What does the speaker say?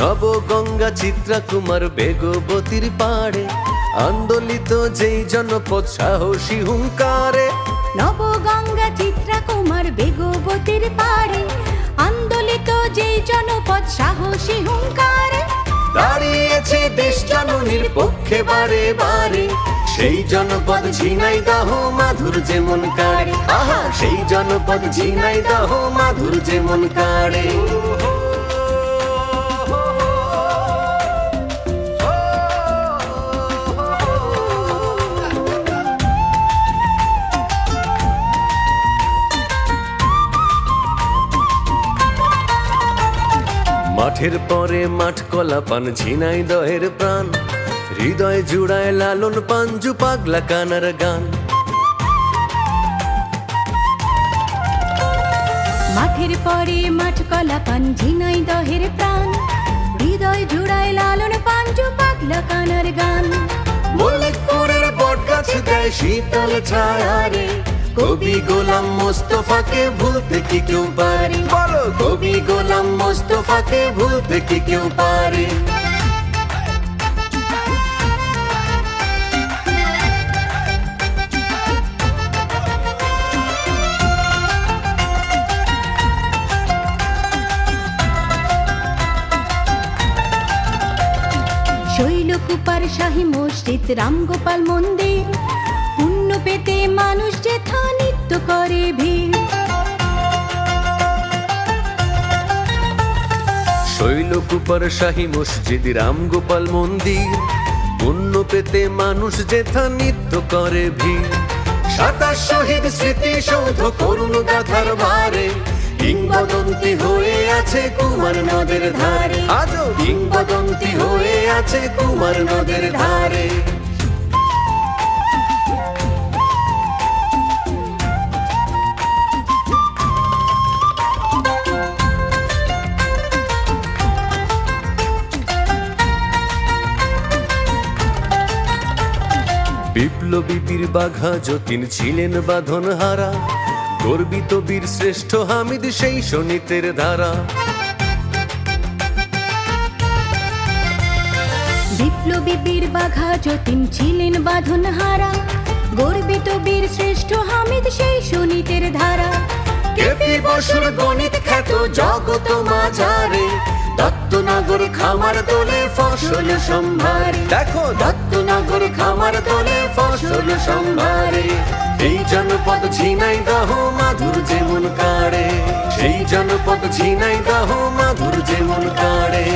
নবগঙ্গা চিত্রাকুমার বেগবতীর পাড়ে আন্দোলিত যেই জনপদ সাহসী হুঙ্কারে। নবগঙ্গা চিত্রাকুমার বেগবতীর পাড়ে আন্দোলিত যেই জনপদ সাহসী হুঙ্কারে। দাঁড়িয়েছে দেশ জননীর পক্ষে বারে বারে, সেই জনপদ ঝিনাইদহ মাধুর যেমন কাড়ে। আহা, সেই জনপদ ঝিনাইদহ মাধুর যেমন কাড়ে। মাঠের পরে মাঠ কলা পান ঝিনাইদহের প্রাণ, হৃদয় জুড়ায় লালন পাঞ্জু পাগলা কানার গান। মাঠের পরে মাঠ কলা পান ঝিনাইদহের প্রাণ, হৃদয় জুড়ায় লালন পাঞ্জু পাগলা কানার গান। মল্লিকপুরের বট গাছে দেয় শীতল ছায়া রে, কবি গোলাম মোস্তফাকে ভুলতে কি কেউ পারে? বলো, কবি গোলাম মোস্তফাকে ভুলতে কি কেউ পারে? শৈলকুপার শাহী মসজিদ, রামগোপাল মন্দির, পুণ্য পেতে মানুষ যেথা নিত্য করে ভিড়। শৈলকুপার শাহী মসজিদ, রামগোপাল মন্দির, পুণ্য পেতে মানুষ যেথা নিত্য করে ভিড়। 27 শহীদ স্মৃতিসৌধ করুণ গাথার ভারে, কিংবদন্তি হয়ে আছে কুমার নদের ধারে। আজও কিংবদন্তি হয়ে আছে কুমার নদের ধারে। বিপ্লবী বীর বাঘা যতীন ছিলেন বাঁধন হারা, গর্বিত বীর শ্রেষ্ঠ হামিদ সেই শোণিতের ধারা। বিপ্লবী বীর বাঘা যতীন ছিলেন বাঁধন হারা, গর্বিত বীর শ্রেষ্ঠ হামিদ সেই শোণিতের ধারা। কেপি বসুর গণিত খ্যাত জগত মাঝারে, দত্তনগর খামার দলে ফসল সম্ভারে। দেখো, দত্তনগর খামার দলে ফসল সম্ভারে। এই জনপদ ঝিনাইদহ মাধুর যেমন কাড়ে, সেই জনপদ ঝিনাইদহ মাধুর যেমন কাড়ে।